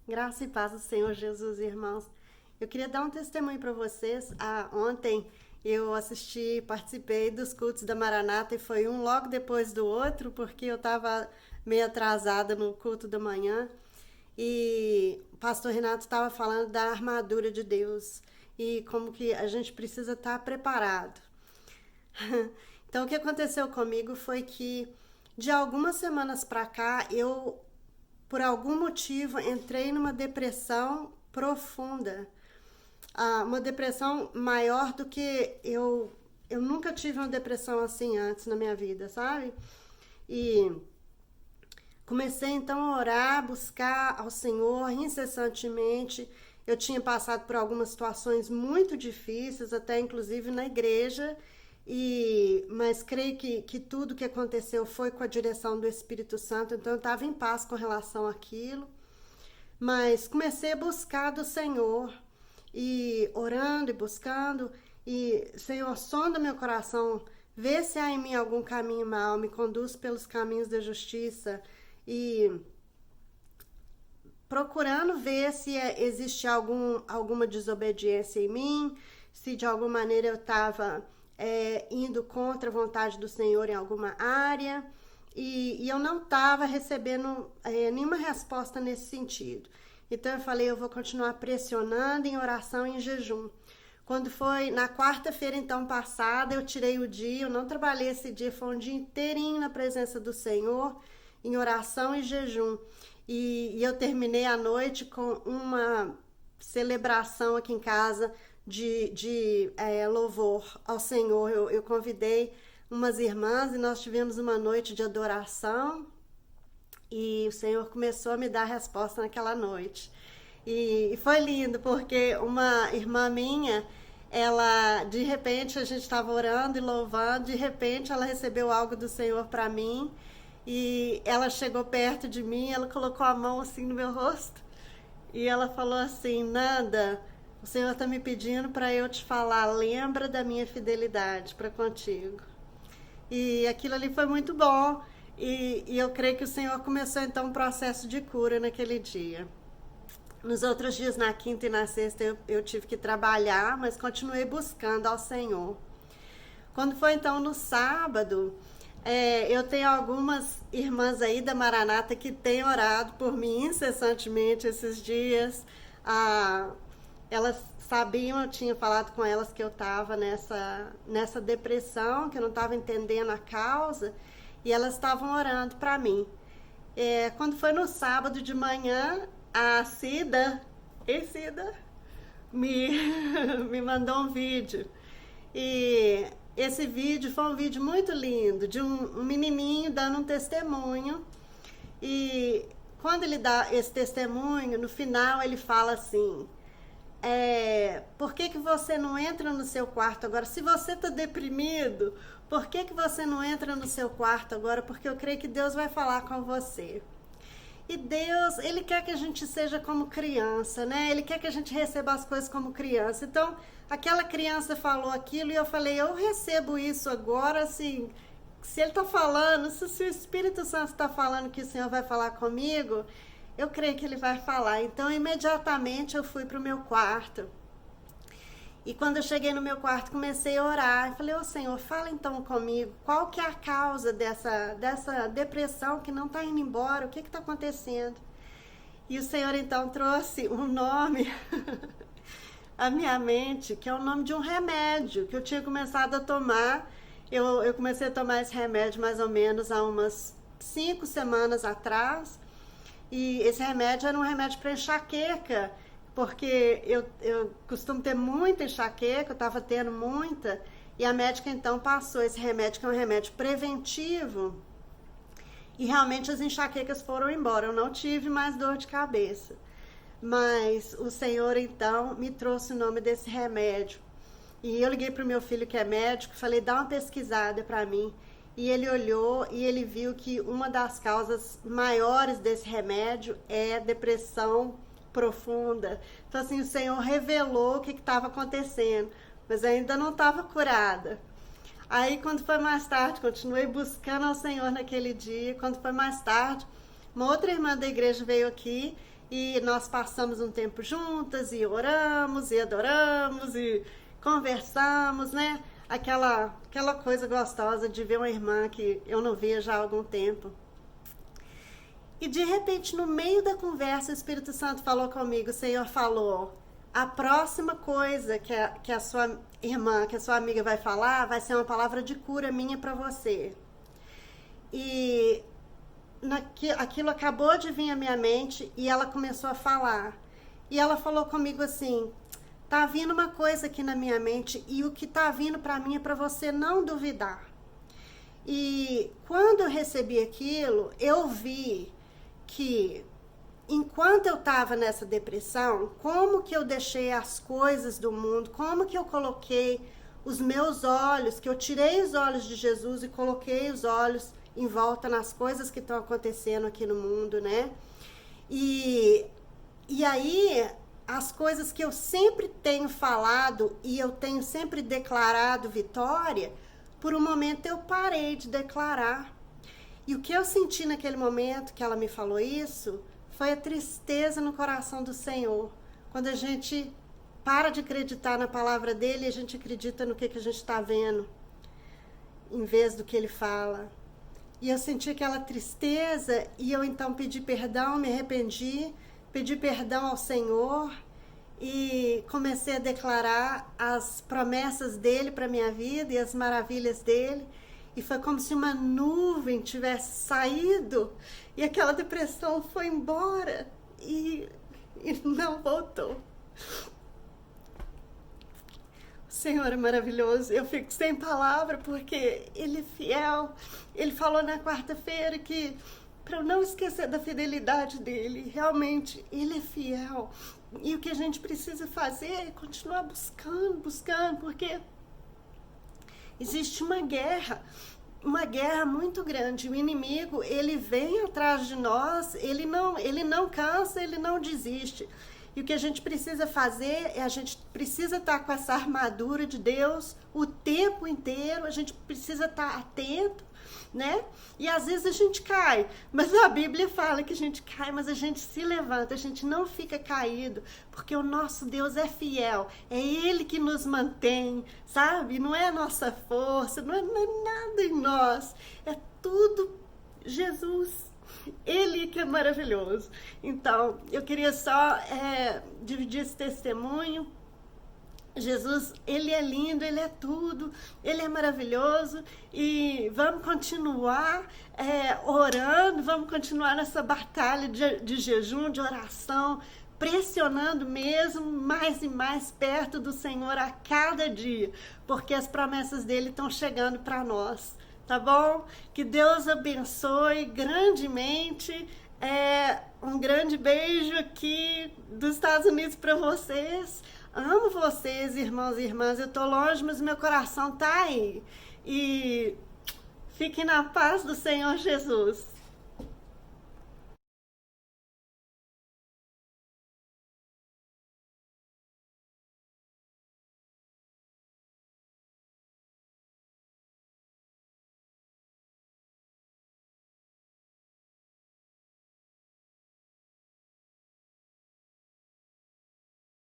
Graça e paz do Senhor Jesus, irmãos. Eu queria dar um testemunho para vocês. Ontem eu participei dos cultos da Maranata e foi um logo depois do outro, porque eu estava meio atrasada no culto da manhã. E o pastor Renato estava falando da armadura de Deus e como que a gente precisa estar preparado. Então, o que aconteceu comigo foi que de algumas semanas para cá eu por algum motivo, entrei numa depressão profunda. Uma depressão maior do que eu. Eu nunca tive uma depressão assim antes na minha vida, sabe? E comecei então a orar, buscar ao Senhor incessantemente. Eu tinha passado por algumas situações muito difíceis, até inclusive na igreja, mas creio que tudo que aconteceu foi com a direção do Espírito Santo, então eu estava em paz com relação àquilo. Mas comecei a buscar do Senhor, e orando e buscando, e Senhor, sonda meu coração, vê se há em mim algum caminho mau, me conduz pelos caminhos da justiça, e procurando ver se existe alguma desobediência em mim, se de alguma maneira eu estava indo contra a vontade do Senhor em alguma área, e eu não estava recebendo nenhuma resposta nesse sentido. Então eu falei, eu vou continuar pressionando em oração e em jejum. Quando foi na quarta-feira então passada, eu tirei o dia, eu não trabalhei esse dia, foi um dia inteirinho na presença do Senhor, em oração e jejum. E eu terminei a noite com uma celebração aqui em casa de louvor ao Senhor. Eu convidei umas irmãs e nós tivemos uma noite de adoração e o Senhor começou a me dar resposta naquela noite. E foi lindo porque uma irmã minha, ela, de repente, a gente estava orando e louvando, de repente ela recebeu algo do Senhor para mim e ela chegou perto de mim, ela colocou a mão assim no meu rosto e ela falou assim, Nanda, o Senhor está me pedindo para eu te falar, lembra da minha fidelidade para contigo. E aquilo ali foi muito bom. E eu creio que o Senhor começou então um processo de cura naquele dia. Nos outros dias, na quinta e na sexta, eu tive que trabalhar, mas continuei buscando ao Senhor. Quando foi então no sábado, eu tenho algumas irmãs aí da Maranata que têm orado por mim incessantemente esses dias. Elas sabiam, eu tinha falado com elas que eu estava nessa depressão, que eu não estava entendendo a causa, e elas estavam orando para mim. Quando foi no sábado de manhã, a Cida, me, me mandou um vídeo. E esse vídeo foi um vídeo muito lindo, de um menininho dando um testemunho. E quando ele dá esse testemunho, no final ele fala assim, por que você não entra no seu quarto agora? Se você está deprimido, por que você não entra no seu quarto agora? Porque eu creio que Deus vai falar com você. E Deus, Ele quer que a gente seja como criança, né? Ele quer que a gente receba as coisas como criança. Então, aquela criança falou aquilo e eu falei, eu recebo isso agora, assim, se Ele está falando, se o Espírito Santo está falando que o Senhor vai falar comigo, eu creio que Ele vai falar. Então, imediatamente eu fui para o meu quarto. E quando eu cheguei no meu quarto, comecei a orar. Eu falei, Senhor, fala então comigo. Qual que é a causa dessa depressão que não está indo embora? O que está acontecendo? E o Senhor então trouxe um nome à minha mente, que é o nome de um remédio que eu tinha começado a tomar. Eu comecei a tomar esse remédio mais ou menos há umas 5 semanas atrás. E esse remédio era um remédio para enxaqueca, porque eu costumo ter muita enxaqueca, eu estava tendo muita, e a médica então passou esse remédio, que é um remédio preventivo, e realmente as enxaquecas foram embora, eu não tive mais dor de cabeça. Mas o Senhor então me trouxe o nome desse remédio, e eu liguei para o meu filho que é médico, falei, dá uma pesquisada para mim, e ele olhou e ele viu que uma das causas maiores desse remédio é depressão profunda. Então assim, o Senhor revelou o que estava acontecendo, mas ainda não estava curada. Aí quando foi mais tarde, continuei buscando ao Senhor naquele dia, quando foi mais tarde, uma outra irmã da igreja veio aqui e nós passamos um tempo juntas e oramos e adoramos e conversamos, né? Aquela coisa gostosa de ver uma irmã que eu não vejo há algum tempo. E de repente, no meio da conversa, o Espírito Santo falou comigo, o Senhor falou: a próxima coisa que a sua irmã, que a sua amiga vai falar, vai ser uma palavra de cura minha para você. E aquilo acabou de vir à minha mente e ela começou a falar. E ela falou comigo assim: tá vindo uma coisa aqui na minha mente e o que tá vindo para mim é para você não duvidar. E quando eu recebi aquilo, eu vi que enquanto eu estava nessa depressão, como que eu deixei as coisas do mundo, como que eu coloquei os meus olhos, que eu tirei os olhos de Jesus e coloquei os olhos em volta nas coisas que estão acontecendo aqui no mundo, né? E aí, as coisas que eu sempre tenho falado e eu tenho sempre declarado vitória, por um momento eu parei de declarar. E o que eu senti naquele momento que ela me falou isso, foi a tristeza no coração do Senhor. Quando a gente para de acreditar na palavra dele, a gente acredita no que a gente está vendo, em vez do que ele fala. E eu senti aquela tristeza e eu então pedi perdão, me arrependi, pedi perdão ao Senhor e comecei a declarar as promessas dele para minha vida e as maravilhas dele. E foi como se uma nuvem tivesse saído e aquela depressão foi embora e não voltou. O Senhor é maravilhoso. Eu fico sem palavra porque Ele é fiel. Ele falou na quarta-feira que para eu não esquecer da fidelidade dEle. Realmente, Ele é fiel. E o que a gente precisa fazer é continuar buscando, porque existe uma guerra muito grande. O inimigo, ele vem atrás de nós, ele não cansa, ele não desiste. E o que a gente precisa fazer é a gente precisa estar com essa armadura de Deus o tempo inteiro, a gente precisa estar atento, né? E às vezes a gente cai, mas a Bíblia fala que a gente cai, mas a gente se levanta, a gente não fica caído, porque o nosso Deus é fiel, é Ele que nos mantém, sabe? Não é a nossa força, não é nada em nós, é tudo Jesus. Ele que é maravilhoso. Então, eu queria só dividir esse testemunho. Jesus, Ele é lindo, Ele é tudo, Ele é maravilhoso e vamos continuar orando, vamos continuar nessa batalha de jejum, de oração, pressionando mesmo mais e mais perto do Senhor a cada dia, porque as promessas dEle estão chegando para nós. Tá bom? Que Deus abençoe grandemente. Um grande beijo aqui dos Estados Unidos para vocês. Amo vocês, irmãos e irmãs. Eu tô longe, mas meu coração tá aí. E fiquem na paz do Senhor Jesus.